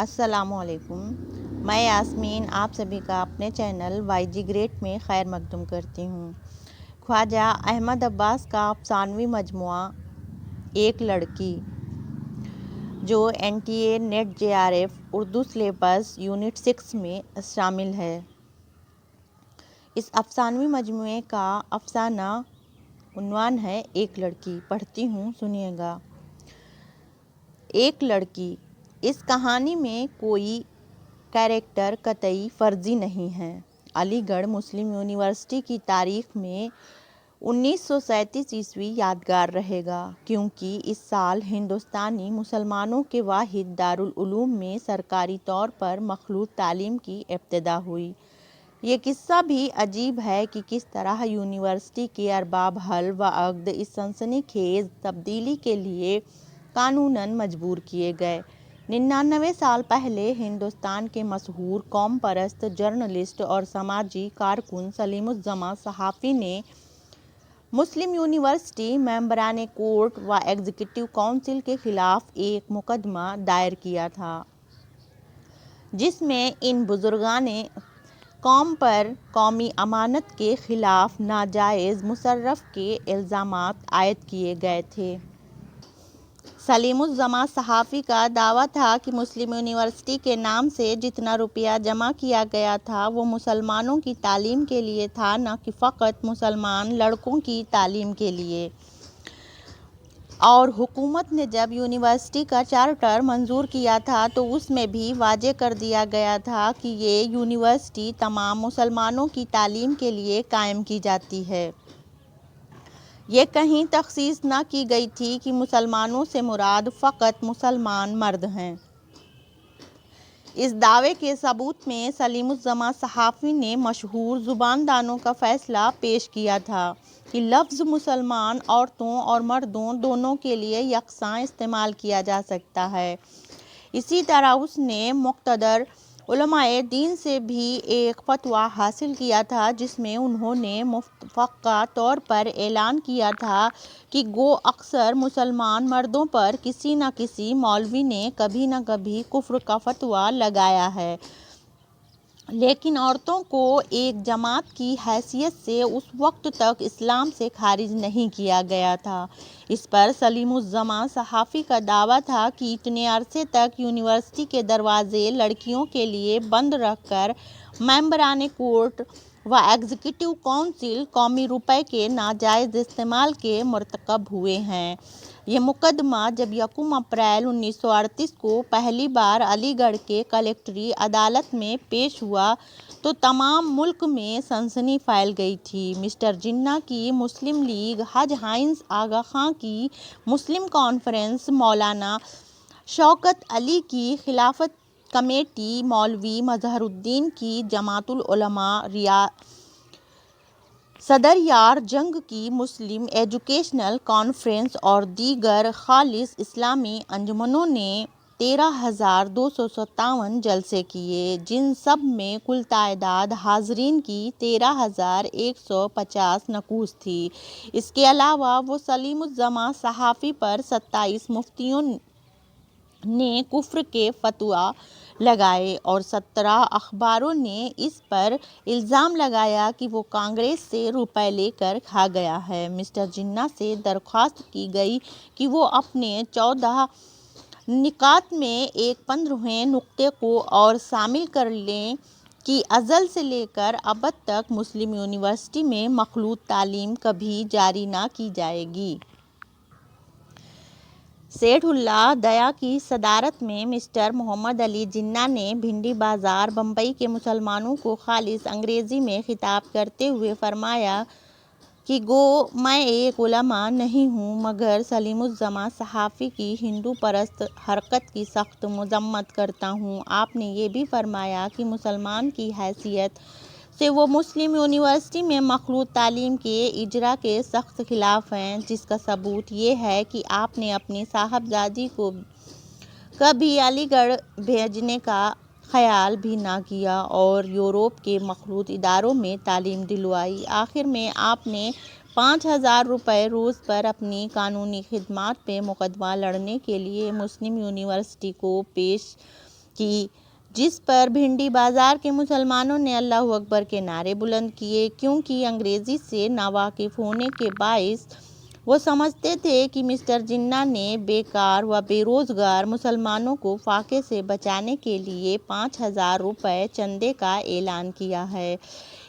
السلام علیکم، میں یاسمین آپ سبھی کا اپنے چینل وائی جی گریٹ میں خیر مقدم کرتی ہوں۔ خواجہ احمد عباس کا افسانوی مجموعہ ایک لڑکی، جو N T A NET J R F Urdu syllabus unit 6 میں شامل ہے۔ اس افسانوی مجموعے کا افسانہ عنوان ہے ایک لڑکی۔ پڑھتی ہوں، سنیے گا۔ ایک لڑکی۔ اس کہانی میں کوئی کریکٹر قطعی فرضی نہیں ہے۔ علی گڑھ مسلم یونیورسٹی کی تاریخ میں 1937 یادگار رہے گا، کیونکہ اس سال ہندوستانی مسلمانوں کے واحد دارالعلوم میں سرکاری طور پر مخلوط تعلیم کی ابتدا ہوئی۔ یہ قصہ بھی عجیب ہے کہ کس طرح یونیورسٹی کے ارباب حل و عقد اس سنسنی خیز تبدیلی کے لیے قانوناً مجبور کیے گئے۔ 99 سال پہلے ہندوستان کے مشہور قوم پرست جرنلسٹ اور سماجی کارکن سلیم الزماں صحافی نے مسلم یونیورسٹی ممبران کورٹ و ایگزیکٹو کونسل کے خلاف ایک مقدمہ دائر کیا تھا، جس میں ان بزرگان قوم پر قومی امانت کے خلاف ناجائز مصرف کے الزامات عائد کیے گئے تھے۔ سلیم الزماں صحافی کا دعویٰ تھا کہ مسلم یونیورسٹی کے نام سے جتنا روپیہ جمع کیا گیا تھا وہ مسلمانوں کی تعلیم کے لیے تھا، نہ کہ فقط مسلمان لڑکوں کی تعلیم کے لیے۔ اور حکومت نے جب یونیورسٹی کا چارٹر منظور کیا تھا تو اس میں بھی واضح کر دیا گیا تھا کہ یہ یونیورسٹی تمام مسلمانوں کی تعلیم کے لیے قائم کی جاتی ہے۔ یہ کہیں تخصیص نہ کی گئی تھی کہ مسلمانوں سے مراد فقط مسلمان مرد ہیں۔ اس دعوے کے ثبوت میں سلیم الزماں صحافی نے مشہور زبان دانوں کا فیصلہ پیش کیا تھا کہ لفظ مسلمان عورتوں اور مردوں دونوں کے لیے یکساں استعمال کیا جا سکتا ہے۔ اسی طرح اس نے مقتدر علماء دین سے بھی ایک فتویٰ حاصل کیا تھا، جس میں انہوں نے متفقہ طور پر اعلان کیا تھا کہ گو اکثر مسلمان مردوں پر کسی نہ کسی مولوی نے کبھی نہ کبھی کفر کا فتویٰ لگایا ہے، لیکن عورتوں کو ایک جماعت کی حیثیت سے اس وقت تک اسلام سے خارج نہیں کیا گیا تھا۔ اس پر سلیم الزماں صحافی کا دعویٰ تھا کہ اتنے عرصے تک یونیورسٹی کے دروازے لڑکیوں کے لیے بند رکھ کر ممبران کورٹ و ایگزیکٹو کونسل قومی روپے کے ناجائز استعمال کے مرتکب ہوئے ہیں۔ یہ مقدمہ جب یکم اپریل 1938 کو پہلی بار علی گڑھ کے کلکٹری عدالت میں پیش ہوا تو تمام ملک میں سنسنی پھیل گئی تھی۔ مسٹر جناح کی مسلم لیگ، حاج ہائنز آغا خاں کی مسلم کانفرنس، مولانا شوکت علی کی خلافت کمیٹی، مولوی مظہر الدین کی جماعت العلماء، صدر یار جنگ کی مسلم ایجوکیشنل کانفرنس اور دیگر خالص اسلامی انجمنوں نے 13,257 جلسے کیے، جن سب میں کل تعداد حاضرین کی 13,150 نفوس تھی۔ اس کے علاوہ وہ سلیم الزماں صحافی پر 27 مفتیوں نے کفر کے فتویٰ لگائے اور 17 اخباروں نے اس پر الزام لگایا کہ وہ کانگریس سے روپے لے کر کھا گیا ہے۔ مسٹر جناح سے درخواست کی گئی کہ وہ اپنے 14 نکات میں ایک 15ویں نکتے کو اور شامل کر لیں کہ ازل سے لے کر ابد تک مسلم یونیورسٹی میں مخلوط تعلیم کبھی جاری نہ کی جائے گی۔ سیٹھ اللہ دیا کی صدارت میں مسٹر محمد علی جناح نے بھنڈی بازار، بمبئی کے مسلمانوں کو خالص انگریزی میں خطاب کرتے ہوئے فرمایا کہ گو میں ایک علماء نہیں ہوں، مگر سلیم الزماں صحافی کی ہندو پرست حرکت کی سخت مذمت کرتا ہوں۔ آپ نے یہ بھی فرمایا کہ مسلمان کی حیثیت سے وہ مسلم یونیورسٹی میں مخلوط تعلیم کے اجراء کے سخت خلاف ہیں، جس کا ثبوت یہ ہے کہ آپ نے اپنی صاحبزادی کو کبھی علی گڑھ بھیجنے کا خیال بھی نہ کیا اور یورپ کے مخلوط اداروں میں تعلیم دلوائی۔ آخر میں آپ نے 5,000 روپے روز پر اپنی قانونی خدمات پہ مقدمہ لڑنے کے لیے مسلم یونیورسٹی کو پیش کی، جس پر بھنڈی بازار کے مسلمانوں نے اللہ اکبر کے نعرے بلند کیے، کیونکہ انگریزی سے ناواقف ہونے کے باعث وہ سمجھتے تھے کہ مسٹر جناح نے بیکار و بے روزگار مسلمانوں کو فاقے سے بچانے کے لیے 5,000 روپے چندے کا اعلان کیا ہے۔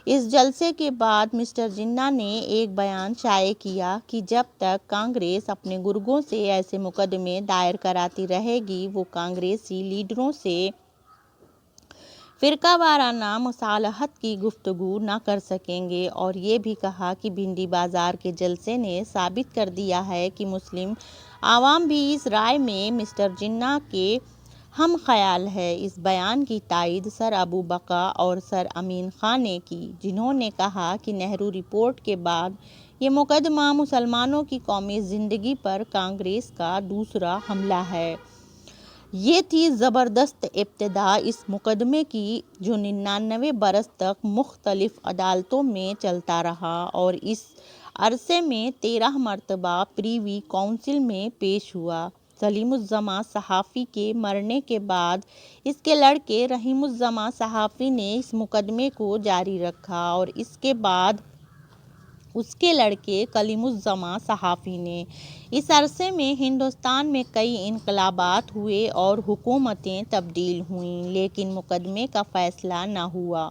اس جلسے کے بعد مسٹر جناح نے ایک بیان شائع کیا کہ جب تک کانگریس اپنے گرگوں سے ایسے مقدمے دائر کراتی رہے گی، وہ کانگریسی لیڈروں سے فرقہ وارانہ مصالحت کی گفتگو نہ کر سکیں گے، اور یہ بھی کہا کہ بھنڈی بازار کے جلسے نے ثابت کر دیا ہے کہ مسلم عوام بھی اس رائے میں مسٹر جناح کے ہم خیال ہے۔ اس بیان کی تائید سر ابو بقا اور سر امین خان نے کی، جنہوں نے کہا کہ نہرو رپورٹ کے بعد یہ مقدمہ مسلمانوں کی قومی زندگی پر کانگریس کا دوسرا حملہ ہے۔ یہ تھی زبردست ابتدا اس مقدمے کی، جو 99 برس تک مختلف عدالتوں میں چلتا رہا اور اس عرصے میں 13 مرتبہ پریوی کونسل میں پیش ہوا۔ سلیم الزماں صحافی کے مرنے کے بعد اس کے لڑکے رحیم الزماں صحافی نے اس مقدمے کو جاری رکھا، اور اس کے بعد اس کے لڑکے کلیم الزماں صحافی نے۔ اس عرصے میں ہندوستان میں کئی انقلابات ہوئے اور حکومتیں تبدیل ہوئیں، لیکن مقدمے کا فیصلہ نہ ہوا۔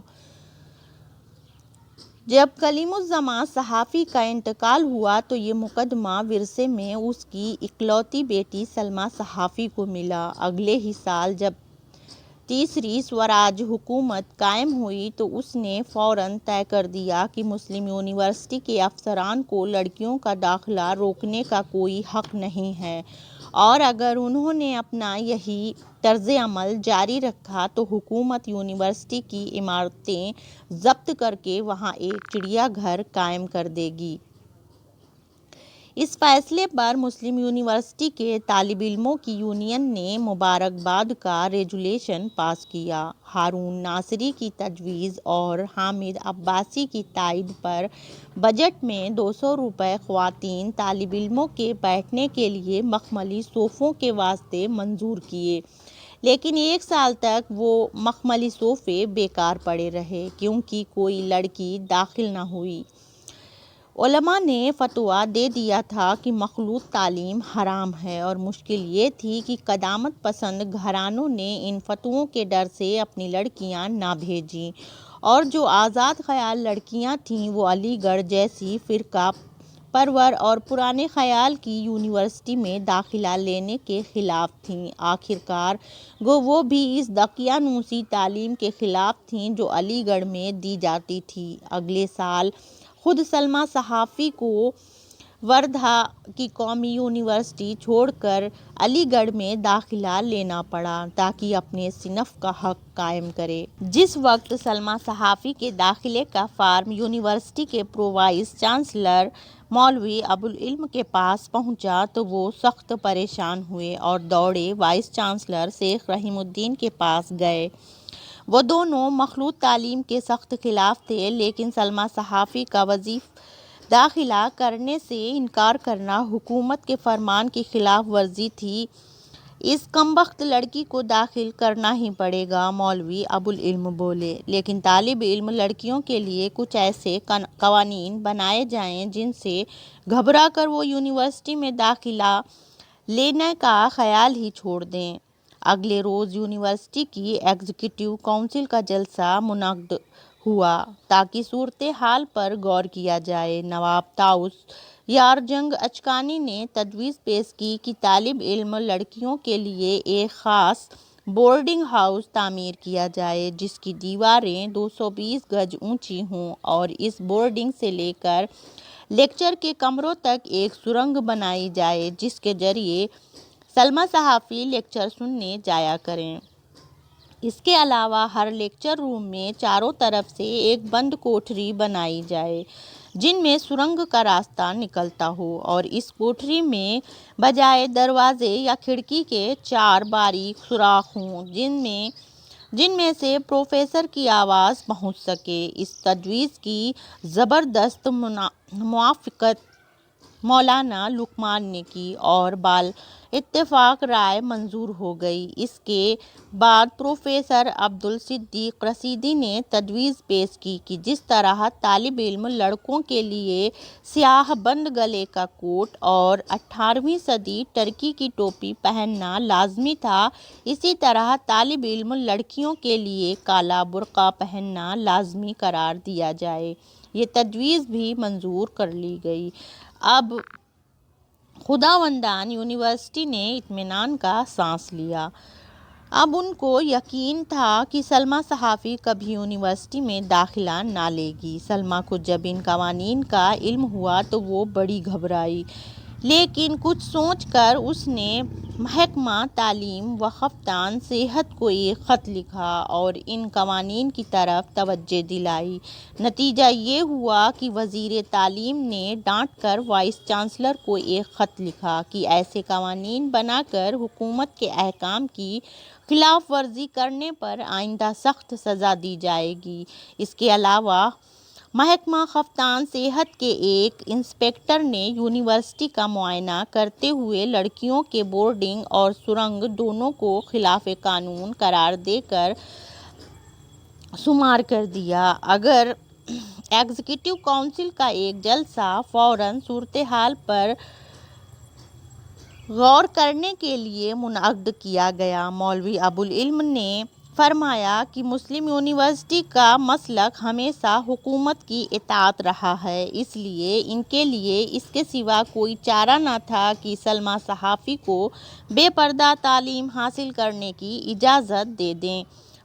جب کلیم الزماں صحافی کا انتقال ہوا تو یہ مقدمہ ورثے میں اس کی اکلوتی بیٹی سلمیٰ صحافی کو ملا۔ اگلے ہی سال جب تیسری سوراج حکومت قائم ہوئی تو اس نے فوراً طے کر دیا کہ مسلم یونیورسٹی کے افسران کو لڑکیوں کا داخلہ روکنے کا کوئی حق نہیں ہے، اور اگر انہوں نے اپنا یہی طرز عمل جاری رکھا تو حکومت یونیورسٹی کی عمارتیں ضبط کر کے وہاں ایک چڑیا گھر قائم کر دے گی۔ اس فیصلے پر مسلم یونیورسٹی کے طالب علموں کی یونین نے مبارکباد کا ریزولوشن پاس کیا۔ ہارون ناصری کی تجویز اور حامد عباسی کی تائید پر بجٹ میں 200 روپے خواتین طالب علموں کے بیٹھنے کے لیے مخملی صوفوں کے واسطے منظور کیے، لیکن 1 سال تک وہ مخملی صوفے بیکار پڑے رہے، کیونکہ کوئی لڑکی داخل نہ ہوئی۔ علماء نے فتویٰ دے دیا تھا کہ مخلوط تعلیم حرام ہے، اور مشکل یہ تھی کہ قدامت پسند گھرانوں نے ان فتووں کے ڈر سے اپنی لڑکیاں نہ بھیجیں، اور جو آزاد خیال لڑکیاں تھیں وہ علی گڑھ جیسی فرقہ پرور اور پرانے خیال کی یونیورسٹی میں داخلہ لینے کے خلاف تھیں۔ آخرکار گو وہ بھی اس دقیانوسی تعلیم کے خلاف تھیں جو علی گڑھ میں دی جاتی تھی۔ اگلے سال خود سلمیٰ صحافی کو وردھا کی قومی یونیورسٹی چھوڑ کر علی گڑھ میں داخلہ لینا پڑا تاکہ اپنے صنف کا حق قائم کرے۔ جس وقت سلمیٰ صحافی کے داخلے کا فارم یونیورسٹی کے پرو وائس چانسلر مولوی ابوالعلم کے پاس پہنچا تو وہ سخت پریشان ہوئے اور دوڑے وائس چانسلر شیخ رحیم الدین کے پاس گئے۔ وہ دونوں مخلوط تعلیم کے سخت خلاف تھے، لیکن سلمیٰ صحافی کا وظیفہ داخلہ کرنے سے انکار کرنا حکومت کے فرمان کی خلاف ورزی تھی۔ اس کمبخت لڑکی کو داخل کرنا ہی پڑے گا، مولوی ابوالعلم بولے، لیکن طالب علم لڑکیوں کے لیے کچھ ایسے قوانین بنائے جائیں جن سے گھبرا کر وہ یونیورسٹی میں داخلہ لینے کا خیال ہی چھوڑ دیں۔ اگلے روز یونیورسٹی کی ایگزیکٹو کونسل کا جلسہ منعقد ہوا تاکہ صورتحال پر غور کیا جائے۔ نواب طاؤس یار جنگ اچکانی نے تجویز پیش کی کہ طالب علم لڑکیوں کے لیے ایک خاص بورڈنگ ہاؤس تعمیر کیا جائے جس کی دیواریں 220 گز اونچی ہوں، اور اس بورڈنگ سے لے کر لیکچر کے کمروں تک ایک سرنگ بنائی جائے جس کے ذریعے سلمیٰ صحافی لیکچر سننے جایا کریں۔ اس کے علاوہ ہر لیکچر روم میں چاروں طرف سے ایک بند کوٹھری بنائی جائے جن میں سرنگ کا راستہ نکلتا ہو، اور اس کوٹھری میں بجائے دروازے یا کھڑکی کے 4 باریک سوراخ ہوں جن میں سے پروفیسر کی آواز پہنچ سکے۔ اس تجویز کی زبردست موافقت مولانا لقمان نے کی اور بال اتفاق رائے منظور ہو گئی۔ اس کے بعد پروفیسر عبدالصدیق رشیدی نے تجویز پیش کی کہ جس طرح طالب علم لڑکوں کے لیے سیاہ بند گلے کا کوٹ اور 18ویں صدی ٹرکی کی ٹوپی پہننا لازمی تھا، اسی طرح طالب علم لڑکیوں کے لیے کالا برقع پہننا لازمی قرار دیا جائے۔ یہ تجویز بھی منظور کر لی گئی۔ اب خداوندان یونیورسٹی نے اطمینان کا سانس لیا۔ اب ان کو یقین تھا کہ سلمیٰ صحافی کبھی یونیورسٹی میں داخلہ نہ لے گی۔ سلمیٰ کو جب ان قوانین کا علم ہوا تو وہ بڑی گھبرائی، لیکن کچھ سوچ کر اس نے محکمہ تعلیم و کفتان صحت کو ایک خط لکھا اور ان قوانین کی طرف توجہ دلائی۔ نتیجہ یہ ہوا کہ وزیر تعلیم نے ڈانٹ کر وائس چانسلر کو ایک خط لکھا کہ ایسے قوانین بنا کر حکومت کے احکام کی خلاف ورزی کرنے پر آئندہ سخت سزا دی جائے گی۔ اس کے علاوہ محکمہ کفتان صحت کے ایک انسپکٹر نے یونیورسٹی کا معائنہ کرتے ہوئے لڑکیوں کے بورڈنگ اور سرنگ دونوں کو خلاف قانون قرار دے کر شمار کر دیا۔ اگر ایگزیکٹو کونسل کا ایک جلسہ فوراً صورتحال پر غور کرنے کے لیے منعقد کیا گیا۔ مولوی ابوالعلم نے فرمایا کہ مسلم یونیورسٹی کا مسلک ہمیشہ حکومت کی اطاعت رہا ہے، اس لیے ان کے لیے اس کے سوا کوئی چارہ نہ تھا کہ سلمیٰ صحافی کو بے پردہ تعلیم حاصل کرنے کی اجازت دے دیں۔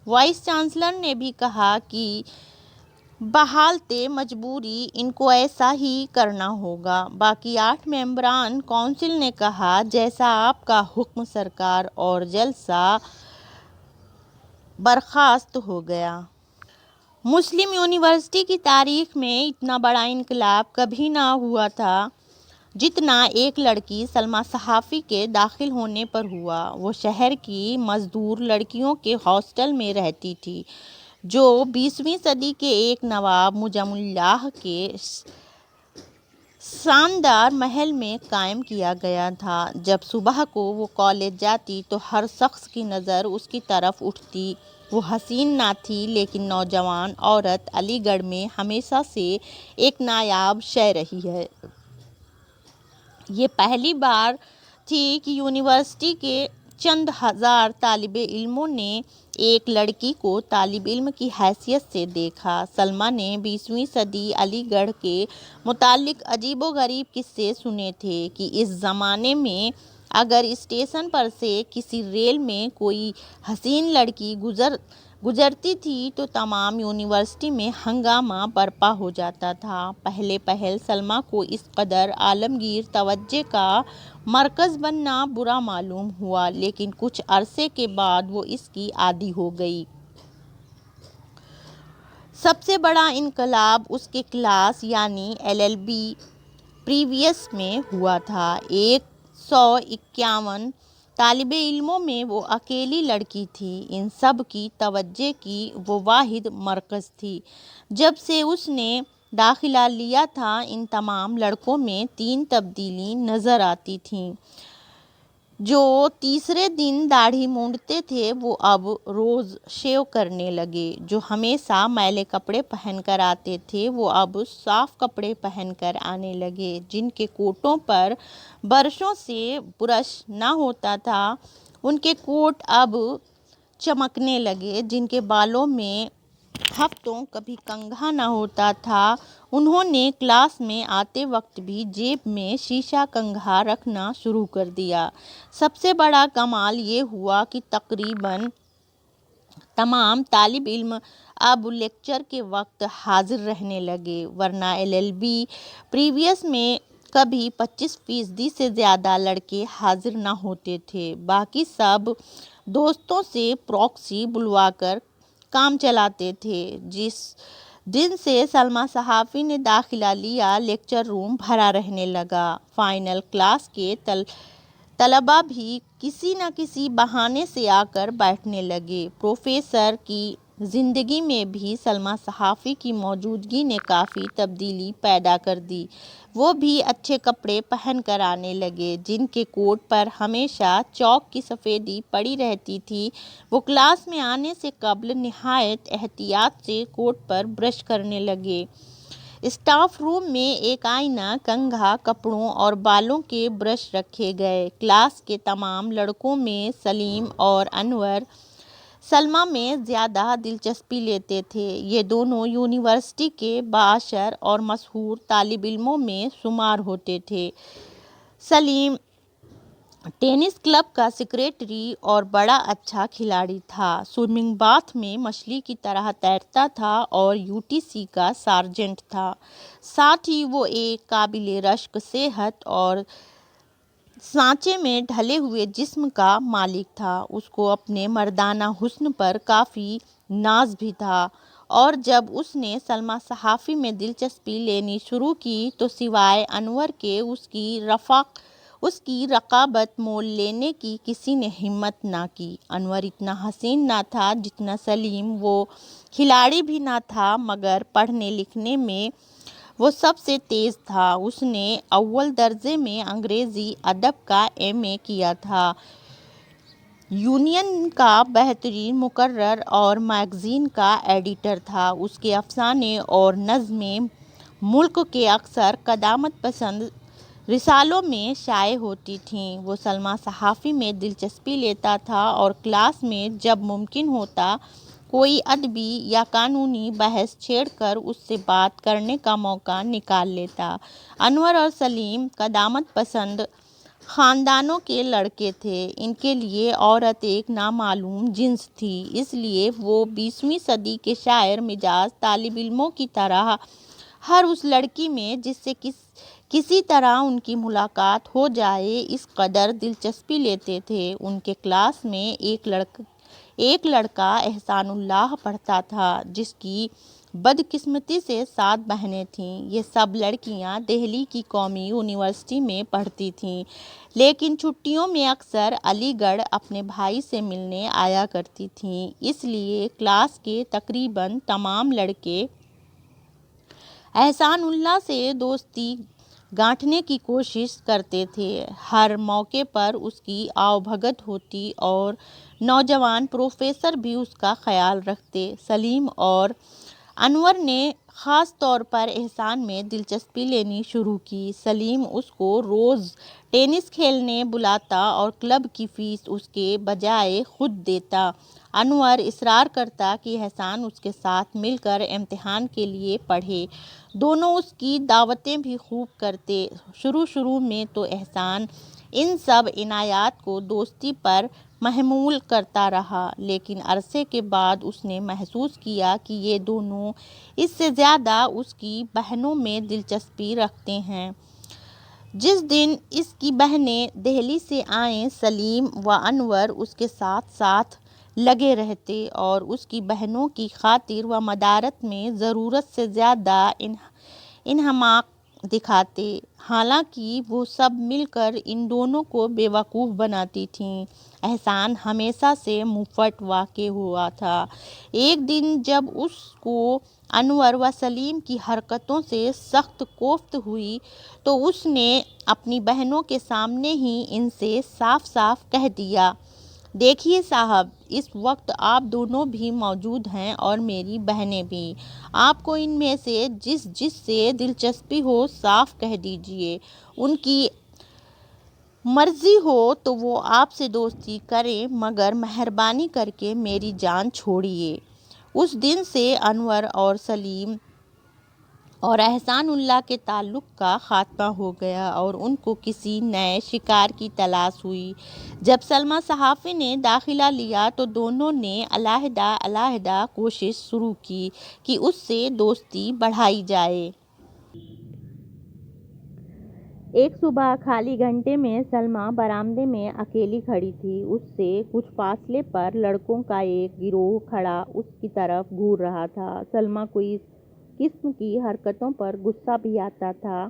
وائس چانسلر نے بھی کہا کہ بحالت مجبوری ان کو ایسا ہی کرنا ہوگا۔ باقی 8 ممبران کونسل نے کہا جیسا آپ کا حکم سرکار، اور جلسہ برخاست ہو گیا۔ مسلم یونیورسٹی کی تاریخ میں اتنا بڑا انقلاب کبھی نہ ہوا تھا جتنا ایک لڑکی سلمیٰ صحافی کے داخل ہونے پر ہوا۔ وہ شہر کی مزدور لڑکیوں کے ہاسٹل میں رہتی تھی، جو 20ویں صدی کے ایک نواب معظم اللہ کے شاندار محل میں قائم کیا گیا تھا۔ جب صبح کو وہ کالج جاتی تو ہر شخص کی نظر اس کی طرف اٹھتی۔ وہ حسین نہ تھی، لیکن نوجوان عورت علی گڑھ میں ہمیشہ سے ایک نایاب شے رہی ہے۔ یہ پہلی بار تھی کہ یونیورسٹی کے چند ہزار طالب علموں نے ایک لڑکی کو طالب علم کی حیثیت سے دیکھا۔ سلمیٰ نے 20ویں صدی علی گڑھ کے متعلق عجیب و غریب قصے سنے تھے کہ اس زمانے میں اگر اسٹیشن پر سے کسی ریل میں کوئی حسین لڑکی گزرتی تھی تو تمام یونیورسٹی میں ہنگامہ برپا ہو جاتا تھا۔ پہلے سلمیٰ کو اس قدر عالمگیر توجہ کا مرکز بننا برا معلوم ہوا، لیکن کچھ عرصے کے بعد وہ اس کی عادی ہو گئی۔ سب سے بڑا انقلاب اس کے کلاس یعنی LLB پریویس میں ہوا تھا۔ 151 طالب علموں میں وہ اکیلی لڑکی تھی۔ ان سب کی توجہ کی وہ واحد مرکز تھی۔ جب سے اس نے داخلہ لیا تھا، ان تمام لڑکوں میں 3 تبدیلیاں نظر آتی تھیں۔ جو تیسرے دن داڑھی مونڈتے تھے وہ اب روز شیو کرنے لگے۔ جو ہمیشہ میلے کپڑے پہن کر آتے تھے وہ اب صاف کپڑے پہن کر آنے لگے۔ جن کے کوٹوں پر برسوں سے برش نہ ہوتا تھا، ان کے کوٹ اب چمکنے لگے۔ جن کے بالوں میں ہفتوں کبھی کنگھا نہ ہوتا تھا، انہوں نے کلاس میں آتے وقت بھی جیب میں شیشہ کنگھا رکھنا شروع کر دیا۔ سب سے بڑا کمال یہ ہوا کہ تقریباً تمام طالب علم اب لیکچر کے وقت حاضر رہنے لگے، ورنہ LLB پریویس میں کبھی 25% سے زیادہ لڑکے حاضر نہ ہوتے تھے۔ باقی سب دوستوں سے پراکسی بلوا کر کام چلاتے تھے۔ جس دن سے سلمیٰ صحافی نے داخلہ لیا، لیکچر روم بھرا رہنے لگا۔ فائنل کلاس کے طلباء بھی کسی نہ کسی بہانے سے آ کر بیٹھنے لگے۔ پروفیسر کی زندگی میں بھی سلمیٰ صحافی کی موجودگی نے کافی تبدیلی پیدا کر دی۔ وہ بھی اچھے کپڑے پہن کر آنے لگے، جن کے کوٹ پر ہمیشہ چاک کی سفیدی پڑی رہتی تھی۔ وہ کلاس میں آنے سے قبل نہایت احتیاط سے کوٹ پر برش کرنے لگے۔ اسٹاف روم میں ایک آئینہ، کنگھا، کپڑوں اور بالوں کے برش رکھے گئے۔ کلاس کے تمام لڑکوں میں سلیم اور انور سلمیٰ میں زیادہ دلچسپی لیتے تھے۔ یہ دونوں یونیورسٹی کے بااثر اور مشہور طالب علموں میں شمار ہوتے تھے۔ سلیم ٹینس کلب کا سیکریٹری اور بڑا اچھا کھلاڑی تھا، سوئمنگ باتھ میں مچھلی کی طرح تیرتا تھا اور UTC کا سارجنٹ تھا۔ ساتھ ہی وہ ایک قابل رشک صحت اور سانچے میں ڈھلے ہوئے جسم کا مالک تھا۔ اس کو اپنے مردانہ حسن پر کافی ناز بھی تھا، اور جب اس نے سلمیٰ صحافی میں دلچسپی لینی شروع کی تو سوائے انور کے اس کی رقابت مول لینے کی کسی نے ہمت نہ کی۔ انور اتنا حسین نہ تھا جتنا سلیم، وہ کھلاڑی بھی نہ تھا، مگر پڑھنے لکھنے میں وہ سب سے تیز تھا۔ اس نے اول درجے میں انگریزی ادب کا MA کیا تھا، یونین کا بہترین مقرر اور میگزین کا ایڈیٹر تھا۔ اس کے افسانے اور نظمیں ملک کے اکثر قدامت پسند رسالوں میں شائع ہوتی تھیں۔ وہ سلمیٰ صحافی میں دلچسپی لیتا تھا اور کلاس میں جب ممکن ہوتا کوئی ادبی یا قانونی بحث چھیڑ کر اس سے بات کرنے کا موقع نکال لیتا۔ انور اور سلیم قدامت پسند خاندانوں کے لڑکے تھے۔ ان کے لیے عورت ایک نامعلوم جنس تھی، اس لیے وہ 20ویں صدی کے شاعر مزاج طالب علموں کی طرح ہر اس لڑکی میں جس سے کسی طرح ان کی ملاقات ہو جائے اس قدر دلچسپی لیتے تھے۔ ان کے کلاس میں ایک لڑکا احسان اللہ پڑھتا تھا، جس کی بدقسمتی سے 7 بہنیں تھیں۔ یہ سب لڑکیاں دہلی کی قومی یونیورسٹی میں پڑھتی تھیں، لیکن چھٹیوں میں اکثر علی گڑھ اپنے بھائی سے ملنے آیا کرتی تھیں، اس لیے کلاس کے تقریباً تمام لڑکے احسان اللہ سے دوستی گانٹھنے کی کوشش کرتے تھے۔ ہر موقع پر اس کی آؤ بھگت ہوتی اور نوجوان پروفیسر بھی اس کا خیال رکھتے۔ سلیم اور انور نے خاص طور پر احسان میں دلچسپی لینی شروع کی۔ سلیم اس کو روز ٹینس کھیلنے بلاتا اور کلب کی فیس اس کے بجائے خود دیتا۔ انور اصرار کرتا کہ احسان اس کے ساتھ مل کر امتحان کے لیے پڑھے۔ دونوں اس کی دعوتیں بھی خوب کرتے۔ شروع میں تو احسان ان سب عنایات کو دوستی پر محمول کرتا رہا، لیکن عرصے کے بعد اس نے محسوس کیا کہ یہ دونوں اس سے زیادہ اس کی بہنوں میں دلچسپی رکھتے ہیں۔ جس دن اس کی بہنیں دہلی سے آئیں، سلیم و انور اس کے ساتھ لگے رہتے اور اس کی بہنوں کی خاطر و مدارت میں ضرورت سے زیادہ انہماک دکھاتے، حالانکہ وہ سب مل کر ان دونوں کو بیوقوف بناتی تھیں۔ احسان ہمیشہ سے مفٹ واقع ہوا تھا۔ ایک دن جب اس کو انور و سلیم کی حرکتوں سے سخت کوفت ہوئی تو اس نے اپنی بہنوں کے سامنے ہی ان سے صاف صاف کہہ دیا، دیکھیے صاحب، اس وقت آپ دونوں بھی موجود ہیں اور میری بہنیں بھی۔ آپ کو ان میں سے جس سے دلچسپی ہو صاف کہہ دیجیے۔ ان کی مرضی ہو تو وہ آپ سے دوستی کریں، مگر مہربانی کر کے میری جان چھوڑیے۔ اس دن سے انور اور سلیم اور احسان اللہ کے تعلق کا خاتمہ ہو گیا اور ان کو کسی نئے شکار کی تلاش ہوئی۔ جب سلمیٰ صحافی نے داخلہ لیا تو دونوں نے علیحدہ کوشش شروع کی کہ اس سے دوستی بڑھائی جائے۔ ایک صبح خالی گھنٹے میں سلمیٰ برآمدے میں اکیلی کھڑی تھی۔ اس سے کچھ فاصلے پر لڑکوں کا ایک گروہ کھڑا اس کی طرف گھور رہا تھا۔ سلمیٰ کو اس قسم کی حرکتوں پر غصہ بھی آتا تھا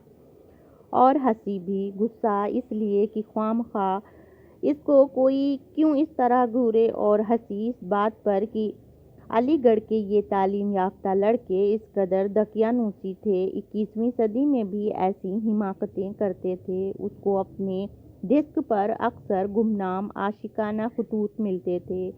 اور ہنسی بھی۔ غصہ اس لیے کہ خواہ مخواہ اس کو کوئی کیوں اس طرح گھورے، اور ہنسی اس بات پر کہ علی گڑھ کے یہ تعلیم یافتہ لڑکے اس قدر دقیانوسی تھے، 21ویں صدی میں بھی ایسی حماقتیں کرتے تھے۔ اس کو اپنے ڈیسک پر اکثر گمنام عاشقانہ خطوط ملتے تھے۔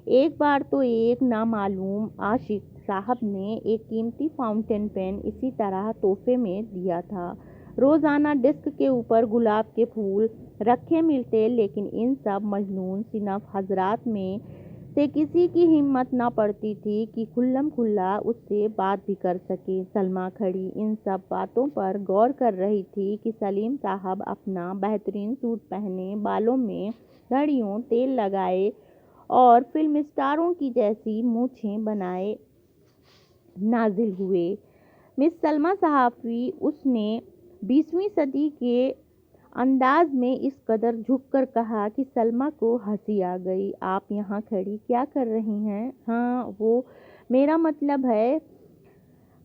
ایک بار تو ایک نامعلوم عاشق صاحب نے ایک قیمتی فاؤنٹین پین اسی طرح تحفے میں دیا تھا۔ روزانہ ڈیسک کے اوپر گلاب کے پھول رکھے ملتے، لیکن ان سب مجنون صنف حضرات میں سے کسی کی ہمت نہ پڑتی تھی کہ کھلم کھلا اس سے بات بھی کر سکے۔ سلمیٰ کھڑی ان سب باتوں پر غور کر رہی تھی کہ سلیم صاحب اپنا بہترین سوٹ پہنے، بالوں میں گھڑیوں، تیل لگائے اور فلم اسٹاروں کی جیسی مونچھیں بنائے نازل ہوئے۔ مس سلمیٰ صحافی، اس نے 20ویں صدی کے انداز میں اس قدر جھک کر کہا کہ سلمیٰ کو ہنسی آ گئی۔ آپ یہاں کھڑی کیا کر رہی ہیں؟ ہاں، وہ میرا مطلب ہے،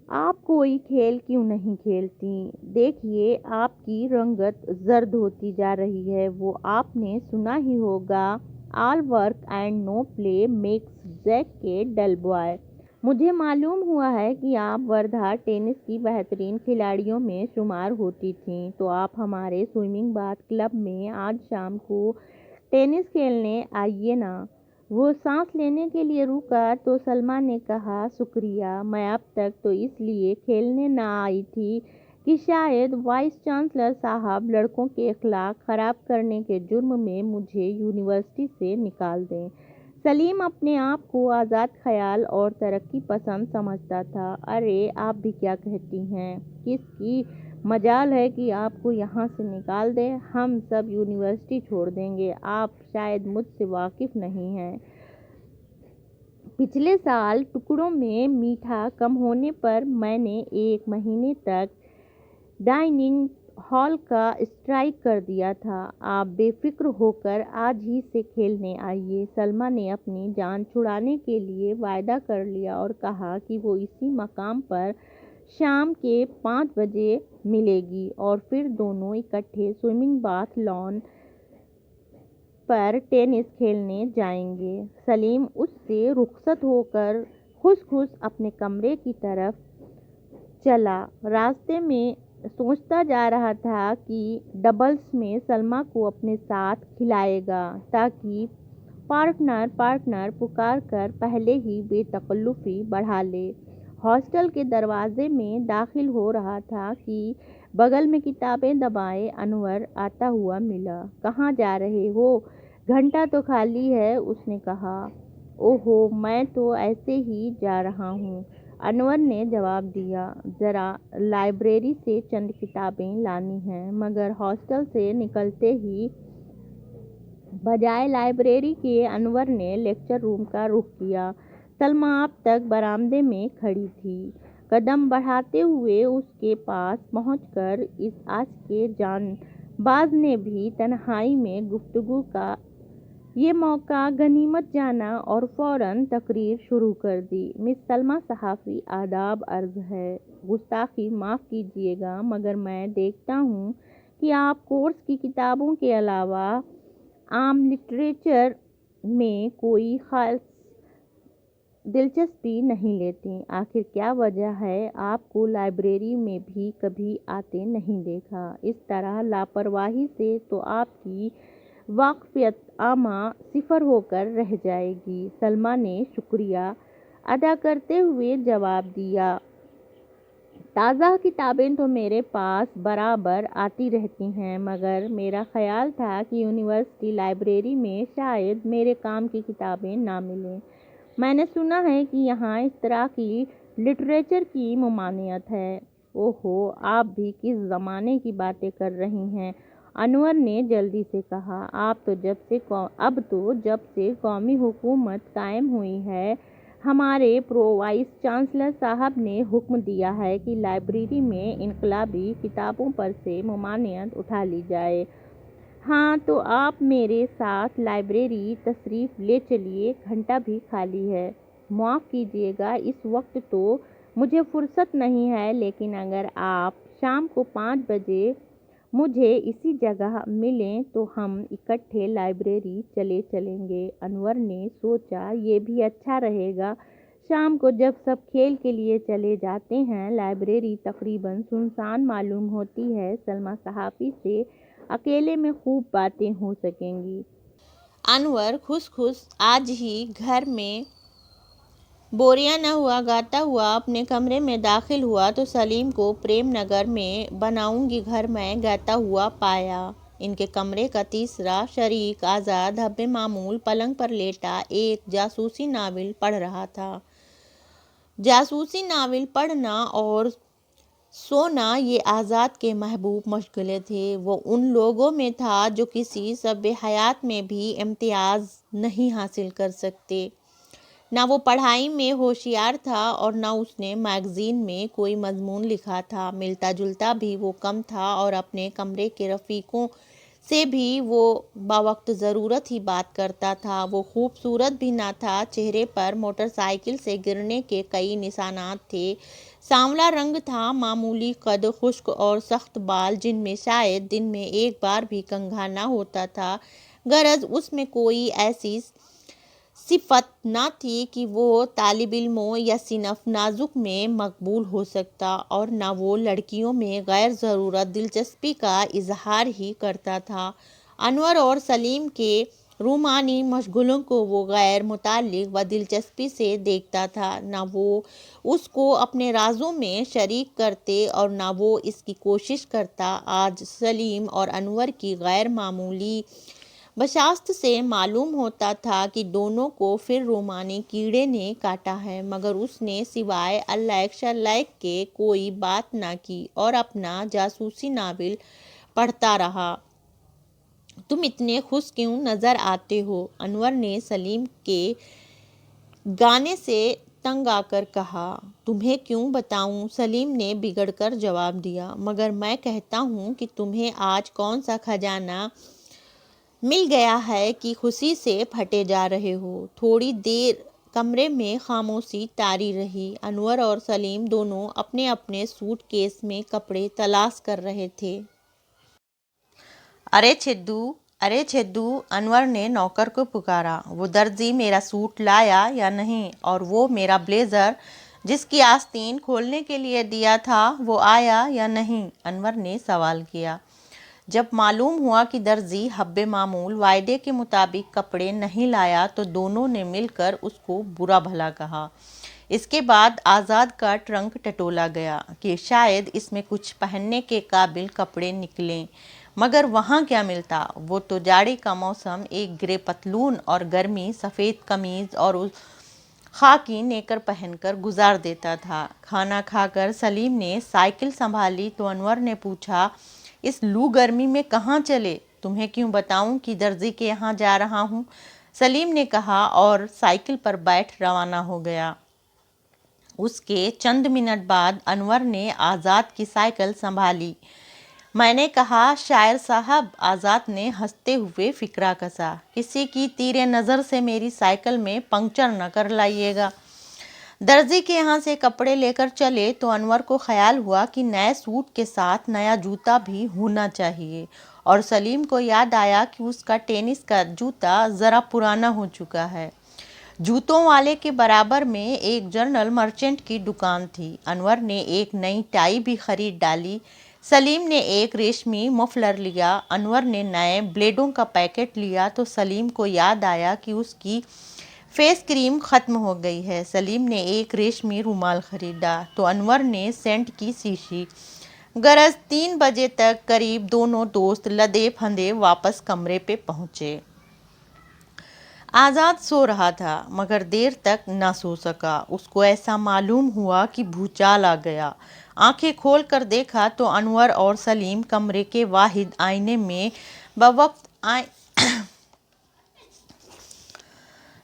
آپ کوئی کھیل کیوں نہیں کھیلتی؟ دیکھیے، آپ کی رنگت زرد ہوتی جا رہی ہے۔ وہ آپ نے سنا ہی ہوگا، all work and no play makes Jack a dull boy. مجھے معلوم ہوا ہے کہ آپ وردھا ٹینس کی بہترین کھلاڑیوں میں شمار ہوتی تھیں، تو آپ ہمارے سوئمنگ باتھ کلب میں آج شام کو ٹینس کھیلنے آئیے نا۔ وہ سانس لینے کے لیے رکا تو سلمیٰ نے کہا، شکریہ، میں اب تک تو اس لیے کھیلنے نہ آئی تھی کہ شاید وائس چانسلر صاحب لڑکوں کے اخلاق خراب کرنے کے جرم میں مجھے یونیورسٹی سے نکال دیں۔ سلیم اپنے آپ کو آزاد خیال اور ترقی پسند سمجھتا تھا۔ ارے، آپ بھی کیا کہتی ہیں؟ کس کی مجال ہے کہ آپ کو یہاں سے نکال دیں؟ ہم سب یونیورسٹی چھوڑ دیں گے۔ آپ شاید مجھ سے واقف نہیں ہیں۔ پچھلے سال ٹکڑوں میں میٹھا کم ہونے پر میں نے 1 مہینے تک ڈائننگ ہال کا اسٹرائیک کر دیا تھا۔ آپ بے فکر ہو کر آج ہی سے کھیلنے آئیے۔ سلمیٰ نے اپنی جان چھڑانے کے لیے وعدہ کر لیا اور کہا کہ وہ اسی مقام پر شام کے 5 بجے ملے گی اور پھر دونوں اکٹھے سوئمنگ باتھ لان پر ٹینس کھیلنے جائیں گے۔ سلیم اس سے رخصت ہو کر خوش خوش اپنے کمرے کی طرف چلا۔ راستے میں سوچتا جا رہا تھا کہ ڈبلز میں سلمیٰ کو اپنے ساتھ کھلائے گا تاکہ پارٹنر پکار کر پہلے ہی بے تکلفی بڑھا لے۔ ہاسٹل کے دروازے میں داخل ہو رہا تھا کہ بغل میں کتابیں دبائے انور آتا ہوا ملا۔ کہاں جا رہے ہو؟ گھنٹہ تو خالی ہے، اس نے کہا۔ اوہو، میں تو ایسے ہی جا رہا ہوں، انور نے جواب دیا۔ ذرا لائبریری سے چند کتابیں لانی ہیں۔ مگر ہاسٹل سے نکلتے ہی بجائے لائبریری کے انور نے لیکچر روم کا رخ کیا۔ سلمیٰ اب تک برآمدے میں کھڑی تھی۔ قدم بڑھاتے ہوئے اس کے پاس پہنچ کر اس عاشق جان باز نے بھی تنہائی میں گفتگو کا یہ موقع غنیمت جانا اور فوراً تقریر شروع کر دی۔ مس سلمیٰ صحافی، آداب عرض ہے، گستاخی معاف کیجیے گا، مگر میں دیکھتا ہوں کہ آپ کورس کی کتابوں کے علاوہ عام لٹریچر میں کوئی خاص دلچسپی نہیں لیتی۔ آخر کیا وجہ ہے؟ آپ کو لائبریری میں بھی کبھی آتے نہیں دیکھا۔ اس طرح لاپرواہی سے تو آپ کی واقفیت عامہ صفر ہو کر رہ جائے گی۔ سلمیٰ نے شکریہ ادا کرتے ہوئے جواب دیا۔ تازہ کتابیں تو میرے پاس برابر آتی رہتی ہیں، مگر میرا خیال تھا کہ یونیورسٹی لائبریری میں شاید میرے کام کی کتابیں نہ ملیں۔ میں نے سنا ہے کہ یہاں اس طرح کی لٹریچر کی ممانعت ہے۔ اوہو، آپ بھی کس زمانے کی باتیں کر رہی ہیں؟ انور نے جلدی سے کہا۔ اب تو جب سے قومی حکومت قائم ہوئی ہے، ہمارے وائس چانسلر صاحب نے حکم دیا ہے کہ لائبریری میں انقلابی کتابوں پر سے ممانعت اٹھا لی جائے۔ ہاں، تو آپ میرے ساتھ لائبریری تشریف لے چلیے، گھنٹہ بھی خالی ہے۔ معاف کیجیے گا، اس وقت تو مجھے فرصت نہیں ہے، لیکن اگر آپ شام کو 5 بجے مجھے اسی جگہ ملیں تو ہم اکٹھے لائبریری چلیں گے۔ انور نے سوچا، یہ بھی اچھا رہے گا، شام کو جب سب کھیل کے لیے چلے جاتے ہیں، لائبریری تقریباً سنسان معلوم ہوتی ہے۔ سلمیٰ صحافی سے اکیلے میں خوب باتیں ہو سکیں گی۔ انور خوش آج ہی گھر میں بوریاں نہ ہوا گاتا ہوا اپنے کمرے میں داخل ہوا تو سلیم کو پریم نگر میں بناؤں گی گھر میں گاتا ہوا پایا۔ ان کے کمرے کا تیسرا شریک آزاد حب معمول پلنگ پر لیٹا ایک جاسوسی ناول پڑھ رہا تھا۔ جاسوسی ناول پڑھنا اور سونا یہ آزاد کے محبوب مشغلے تھے۔ وہ ان لوگوں میں تھا جو کسی شب حیات میں بھی امتیاز نہیں حاصل کر سکتے۔ نہ وہ پڑھائی میں ہوشیار تھا اور نہ اس نے میگزین میں کوئی مضمون لکھا تھا۔ ملتا جلتا بھی وہ کم تھا اور اپنے کمرے کے رفیقوں سے بھی وہ بوقت ضرورت ہی بات کرتا تھا۔ وہ خوبصورت بھی نہ تھا، چہرے پر موٹر سائیکل سے گرنے کے کئی نشانات تھے۔ سانولا رنگ تھا، معمولی قد، خشک اور سخت بال جن میں شاید دن میں ایک بار بھی کنگھا نہ ہوتا تھا۔ غرض اس میں کوئی ایسی صفت نہ تھی کہ وہ طالب علموں یا صنف نازک میں مقبول ہو سکتا، اور نہ وہ لڑکیوں میں غیر ضرورت دلچسپی کا اظہار ہی کرتا تھا۔ انور اور سلیم کے رومانی مشغلوں کو وہ غیر متعلق و دلچسپی سے دیکھتا تھا۔ نہ وہ اس کو اپنے رازوں میں شریک کرتے اور نہ وہ اس کی کوشش کرتا۔ آج سلیم اور انور کی غیر معمولی بشاشت سے معلوم ہوتا تھا کہ دونوں کو پھر رومانی کیڑے نے کاٹا ہے، مگر اس نے سوائے اللیک شلیک کے کوئی بات نہ کی اور اپنا جاسوسی ناول پڑھتا رہا۔ تم اتنے خوش کیوں نظر آتے ہو؟ انور نے سلیم کے گانے سے تنگ آ کر کہا۔ تمہیں کیوں بتاؤں؟ سلیم نے بگڑ کر جواب دیا۔ مگر میں کہتا ہوں کہ تمہیں آج کون سا خزانہ مل گیا ہے کہ خوشی سے پھٹے جا رہے ہو؟ تھوڑی دیر کمرے میں خاموشی طاری رہی۔ انور اور سلیم دونوں اپنے اپنے سوٹ کیس میں کپڑے تلاش کر رہے تھے۔ ارے چھدو، انور نے نوکر کو پکارا۔ وہ درزی میرا سوٹ لایا یا نہیں؟ اور وہ میرا بلیزر جس کی آستین کھولنے کے لیے دیا تھا وہ آیا یا نہیں؟ انور نے سوال کیا۔ جب معلوم ہوا کہ درزی حب معمول وعدے کے مطابق کپڑے نہیں لایا تو دونوں نے مل کر اس کو برا بھلا کہا۔ اس کے بعد آزاد کا ٹرنک ٹٹولا گیا کہ شاید اس میں کچھ پہننے کے قابل کپڑے نکلیں، مگر وہاں کیا ملتا؟ وہ تو جاڑے کا موسم ایک گرے پتلون اور گرمی سفید قمیض اور خاکی نیکر پہن کر گزار دیتا تھا۔ کھانا کھا کر سلیم نے سائیکل سنبھالی تو انور نے پوچھا، اس لو گرمی میں کہاں چلے؟ تمہیں کیوں بتاؤں کہ درزی کے یہاں جا رہا ہوں؟ سلیم نے کہا اور سائیکل پر بیٹھ روانہ ہو گیا۔ اس کے چند منٹ بعد انور نے آزاد کی سائیکل سنبھالی۔ میں نے کہا، شاعر صاحب، آزاد نے ہنستے ہوئے فقرہ کسا، کسی کی تیرے نظر سے میری سائیکل میں پنکچر نہ کر لائیے گا۔ درزی کے یہاں سے کپڑے لے کر چلے تو انور کو خیال ہوا کہ نئے سوٹ کے ساتھ نیا جوتا بھی ہونا چاہیے، اور سلیم کو یاد آیا کہ اس کا ٹینس کا جوتا ذرا پرانا ہو چکا ہے۔ جوتوں والے کے برابر میں ایک جنرل مرچنٹ کی دکان تھی۔ انور نے ایک نئی ٹائی بھی خرید ڈالی۔ سلیم نے ایک ریشمی مفلر لیا۔ انور نے نئے بلیڈوں کا پیکٹ لیا تو سلیم کو یاد آیا کہ اس کی فیس کریم ختم ہو گئی ہے۔ سلیم نے ایک ریشمی رومال خریدا تو انور نے سینٹ کی شیشی۔ غرض 3 بجے تک قریب دونوں دوست لدے پھندے واپس کمرے پہ پہنچے۔ آزاد سو رہا تھا مگر دیر تک نہ سو سکا۔ اس کو ایسا معلوم ہوا کہ بھوچال آ گیا۔ آنکھیں کھول کر دیکھا تو انور اور سلیم کمرے کے واحد آئینے میں بوقت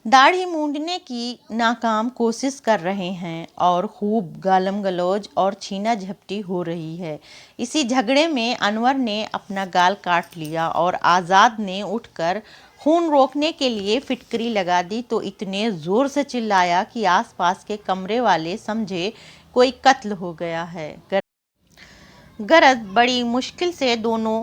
داڑھی مونڈنے کی ناکام کوشش کر رہے ہیں اور خوب گالم گلوچ اور چھینا جھپٹی ہو رہی ہے۔ اسی جھگڑے میں انور نے اپنا گال کاٹ لیا اور آزاد نے اٹھ کر خون روکنے کے لیے فٹکری لگا دی تو اتنے زور سے چلایا کہ آس پاس کے کمرے والے سمجھے کوئی قتل ہو گیا ہے۔ غرض بڑی مشکل سے دونوں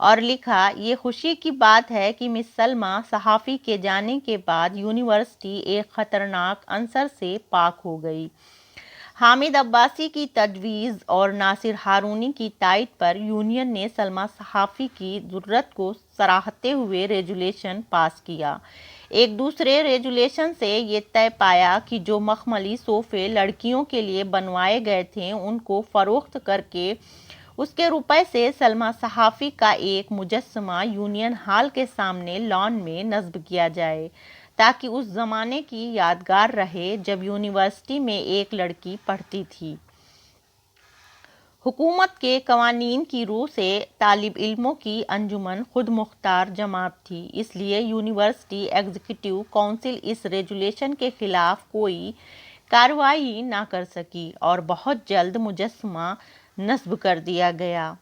اور لکھا، یہ خوشی کی بات ہے کہ مس سلمیٰ صحافی کے جانے کے بعد یونیورسٹی ایک خطرناک عنصر سے پاک ہو گئی۔ حامد عباسی کی تجویز اور ناصر ہارونی کی تائید پر یونین نے سلمیٰ صحافی کی ضرورت کو سراہتے ہوئے ریزولوشن پاس کیا۔ ایک دوسرے ریزولوشن سے یہ طے پایا کہ جو مخملی صوفے لڑکیوں کے لیے بنوائے گئے تھے ان کو فروخت کر کے اس کے روپے سے سلمیٰ صحافی کا ایک مجسمہ یونین ہال کے سامنے لان میں نصب کیا جائے تاکہ اس زمانے کی یادگار رہے جب یونیورسٹی میں ایک لڑکی پڑھتی تھی۔ حکومت کے قوانین کی روح سے طالب علموں کی انجمن خود مختار جماعت تھی، اس لیے یونیورسٹی ایگزیکٹو کونسل اس ریزولوشن کے خلاف کوئی کارروائی نہ کر سکی اور بہت جلد مجسمہ نصب کر دیا گیا۔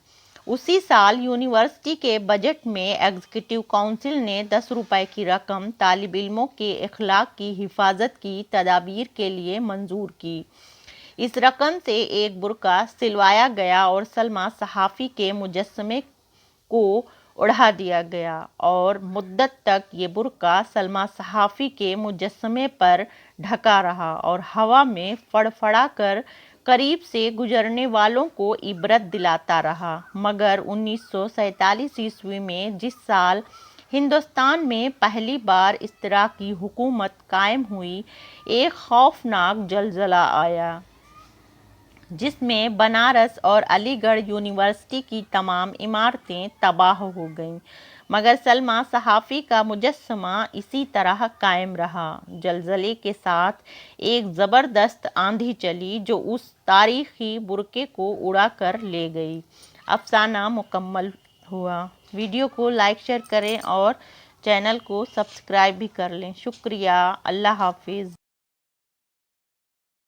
اسی سال یونیورسٹی کے بجٹ میں ایگزیکٹو کونسل نے 10 روپے کی رقم طالب علموں کے اخلاق کی حفاظت کی تدابیر کے لیے منظور کی۔ اس رقم سے ایک برقع سلوایا گیا اور سلمیٰ صحافی کے مجسمے کو اڑا دیا گیا اور مدت تک یہ برقع سلمیٰ صحافی کے مجسمے پر ڈھکا رہا اور ہوا میں فڑفڑا کر قریب سے گزرنے والوں کو عبرت دلاتا رہا، مگر 1947 میں جس سال ہندوستان میں پہلی بار اشتراکی حکومت قائم ہوئی، ایک خوفناک زلزلہ آیا جس میں بنارس اور علی گڑھ یونیورسٹی کی تمام عمارتیں تباہ ہو گئیں، مگر سلمیٰ صحافی کا مجسمہ اسی طرح قائم رہا۔ زلزلے کے ساتھ ایک زبردست آندھی چلی جو اس تاریخی برقعے کو اڑا کر لے گئی۔ افسانہ مکمل ہوا۔ ویڈیو کو لائک شیئر کریں اور چینل کو سبسکرائب بھی کر لیں۔ شکریہ۔ اللہ حافظ۔